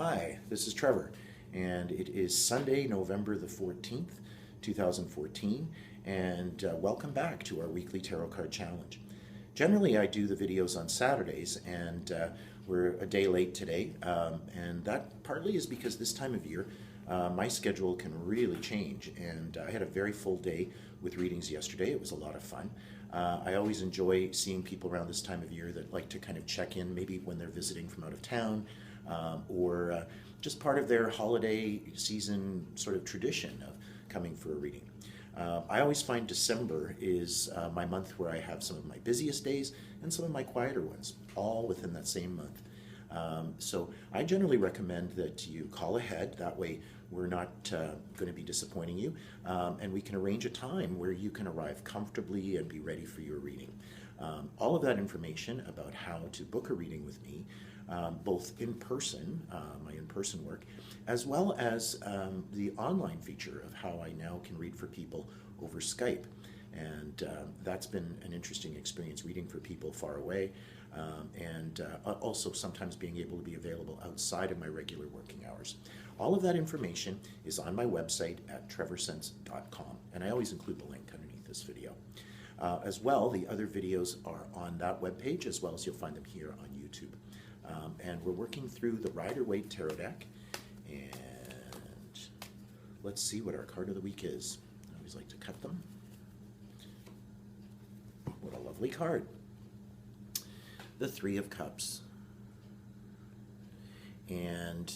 Hi, this is Trevor, and it is Sunday, November the 14th, 2014, and welcome back to our weekly Tarot Card Challenge. Generally, I do the videos on Saturdays, and we're a day late today, and that partly is because this time of year, my schedule can really change, and I had a very full day with readings yesterday. It was a lot of fun. I always enjoy seeing people around this time of year that like to kind of check in, maybe when they're visiting from out of town, or just part of their holiday season sort of tradition of coming for a reading. I always find December is my month where I have some of my busiest days and some of my quieter ones, all within that same month. So I generally recommend that you call ahead. That way we're not going to be disappointing you, and we can arrange a time where you can arrive comfortably and be ready for your reading. All of that information about how to book a reading with me, both in person, my in-person work, as well as the online feature of how I now can read for people over Skype. And that's been an interesting experience, reading for people far away, and also sometimes being able to be available outside of my regular working hours. All of that information is on my website at trevorsense.com, and I always include the link underneath this video. As well, the other videos are on that webpage, as well as you'll find them here on YouTube. And we're working through the Rider-Waite Tarot deck, and let's see what our card of the week is. I always like to cut them. What a lovely card. The Three of Cups. And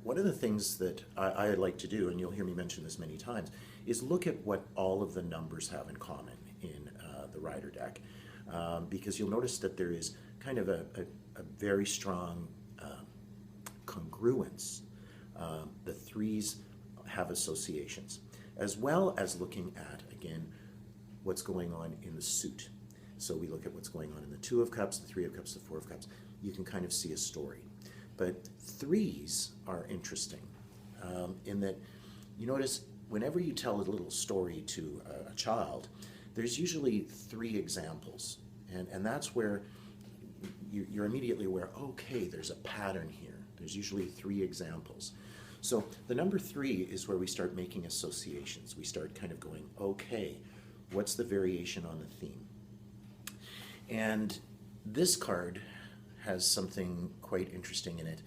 one of the things that I like to do, and you'll hear me mention this many times, is look at what all of the numbers have in common in the Rider deck. Because you'll notice that there is kind of a very strong congruence. The threes have associations, as well as looking at, again, what's going on in the suit. So we look at what's going on in the Two of Cups, the Three of Cups, the Four of Cups. You can kind of see a story. But threes are interesting in that you notice whenever you tell a little story to a child, there's usually three examples. And that's where you're immediately aware, okay, there's a pattern here. There's usually three examples. So the number three is where we start making associations. We start kind of going, okay, what's the variation on the theme? And this card has something quite interesting in it,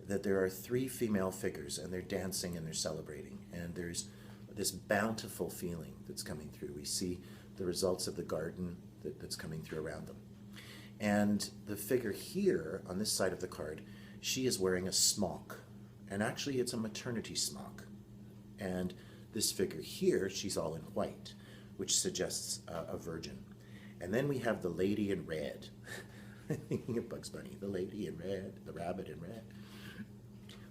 that there are three female figures, and they're dancing and they're celebrating. And there's this bountiful feeling that's coming through. We see the results of the garden that's coming through around them. And the figure here on this side of the card, she is wearing a smock. And actually it's a maternity smock. And this figure here, she's all in white, which suggests a virgin. And then we have the lady in red. Thinking of Bugs Bunny, the lady in red, the rabbit in red.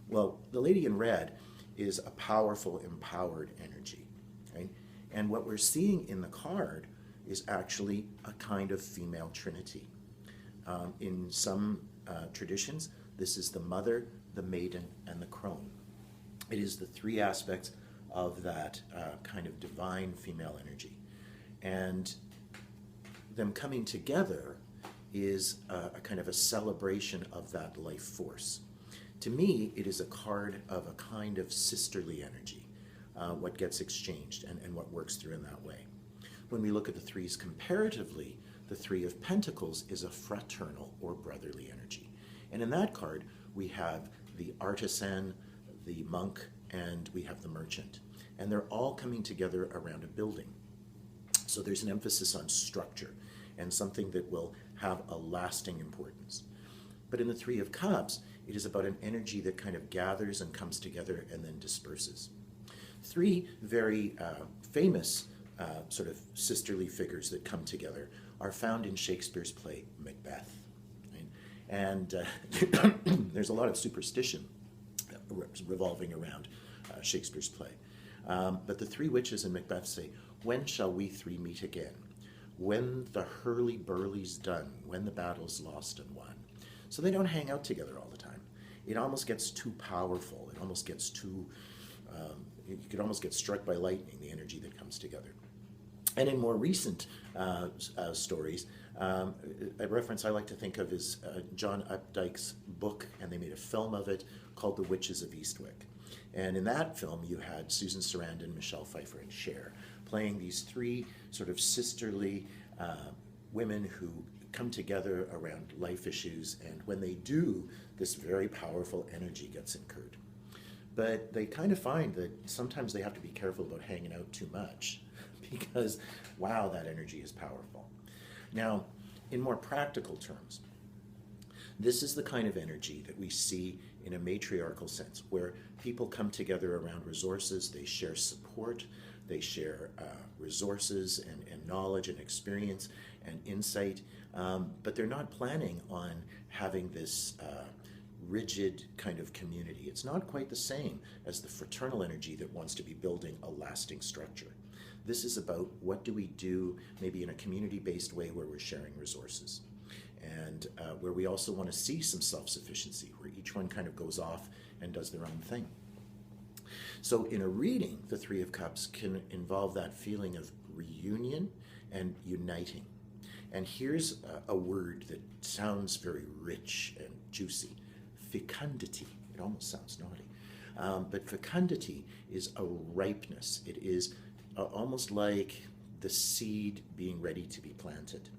Well, the lady in red is a powerful, empowered energy, right? And what we're seeing in the card is actually a kind of female trinity. In some traditions, this is the mother, the maiden, and the crone. It is the three aspects of that kind of divine female energy. And them coming together is a kind of a celebration of that life force. To me, it is a card of a kind of sisterly energy, what gets exchanged and what works through in that way. When we look at the threes comparatively, the Three of Pentacles is a fraternal or brotherly energy. And in that card, we have the artisan, the monk, and we have the merchant. And they're all coming together around a building. So there's an emphasis on structure and something that will have a lasting importance. But in the Three of Cups, it is about an energy that kind of gathers and comes together and then disperses. Three very famous sort of sisterly figures that come together are found in Shakespeare's play Macbeth. Right? And there's a lot of superstition revolving around Shakespeare's play. But the three witches in Macbeth say, "When shall we three meet again? When the hurly-burly's done, when the battle's lost and won." So they don't hang out together all the time. It almost gets too powerful. It almost gets too, you could almost get struck by lightning, the energy that comes together. And in more recent stories, a reference I like to think of is John Updike's book, and they made a film of it, called The Witches of Eastwick. And in that film, you had Susan Sarandon, Michelle Pfeiffer, and Cher playing these three sort of sisterly women who come together around life issues, and when they do, this very powerful energy gets incurred. But they kind of find that sometimes they have to be careful about hanging out too much because, wow, that energy is powerful. Now, in more practical terms, this is the kind of energy that we see in a matriarchal sense, where people come together around resources, they share support, they share resources and knowledge and experience and insight, but they're not planning on having this rigid kind of community. It's not quite the same as the fraternal energy that wants to be building a lasting structure. This is about what do we do maybe in a community-based way where we're sharing resources, and where we also want to see some self-sufficiency, where each one kind of goes off and does their own thing. So in a reading, the Three of Cups can involve that feeling of reunion and uniting. And here's a word that sounds very rich and juicy: fecundity. It almost sounds naughty. But fecundity is a ripeness. It is almost like the seed being ready to be planted.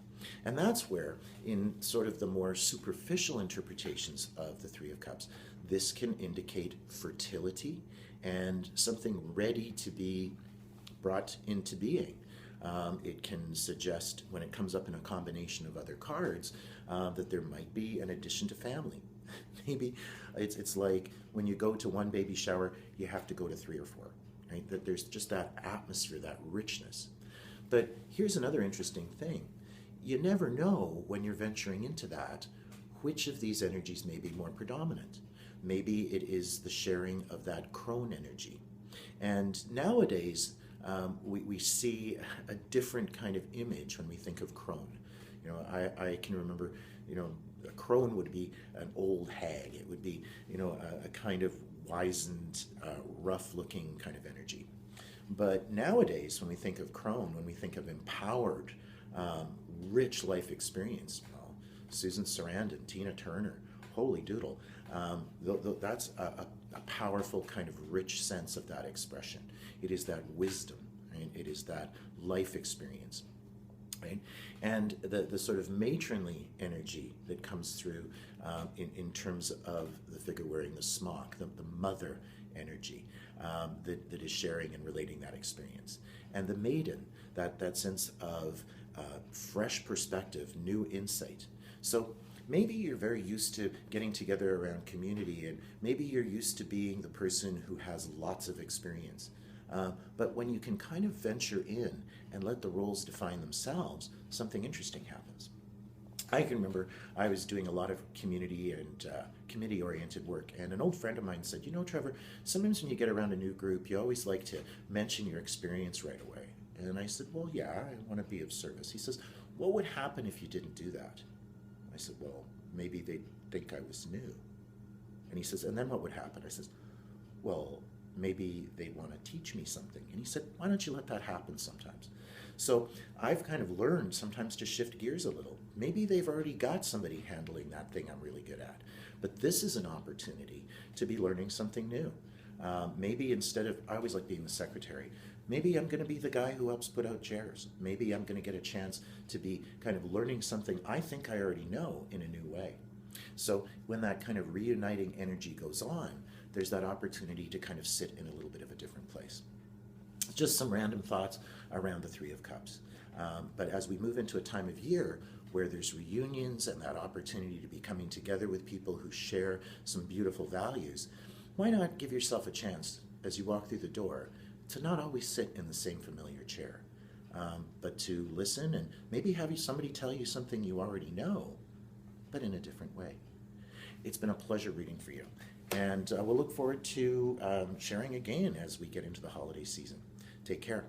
And that's where, in sort of the more superficial interpretations of the Three of Cups, this can indicate fertility and something ready to be brought into being. It can suggest, when it comes up in a combination of other cards, that there might be an addition to family. Maybe it's like when you go to one baby shower, you have to go to 3 or 4, right? That there's just that atmosphere, that richness. But here's another interesting thing. You never know when you're venturing into that which of these energies may be more predominant. Maybe it is the sharing of that crone energy. And nowadays, we see a different kind of image when we think of crone. You know, I can remember, you know, a crone would be an old hag. It would be, you know, a kind of wizened, rough-looking kind of energy. But nowadays, when we think of crone, when we think of empowered, rich life experience, well, Susan Sarandon, Tina Turner, holy doodle, that's a powerful kind of rich sense of that expression. It is that wisdom, right? It is that life experience, right? And the sort of matronly energy that comes through in terms of the figure wearing the smock, the mother energy that is sharing and relating that experience. And the maiden, that sense of fresh perspective, new insight. So maybe you're very used to getting together around community, and maybe you're used to being the person who has lots of experience. But when you can kind of venture in and let the roles define themselves, something interesting happens. I can remember I was doing a lot of community and committee-oriented work, and an old friend of mine said, you know, Trevor, sometimes when you get around a new group, you always like to mention your experience right away. And I said, well, yeah, I want to be of service. He says, what would happen if you didn't do that? I said, well, maybe they'd think I was new. And he says, and then what would happen? I says, well, maybe they want to teach me something. And he said, why don't you let that happen sometimes? So I've kind of learned sometimes to shift gears a little. Maybe they've already got somebody handling that thing I'm really good at. But this is an opportunity to be learning something new. Maybe instead of, I always like being the secretary, maybe I'm going to be the guy who helps put out chairs. Maybe I'm going to get a chance to be kind of learning something I think I already know in a new way. So when that kind of reuniting energy goes on, there's that opportunity to kind of sit in a little bit of a different place. Just some random thoughts around the Three of Cups. But as we move into a time of year where there's reunions and that opportunity to be coming together with people who share some beautiful values, why not give yourself a chance as you walk through the door to not always sit in the same familiar chair, but to listen and maybe have somebody tell you something you already know, but in a different way. It's been a pleasure reading for you, and we'll look forward to sharing again as we get into the holiday season. Take care.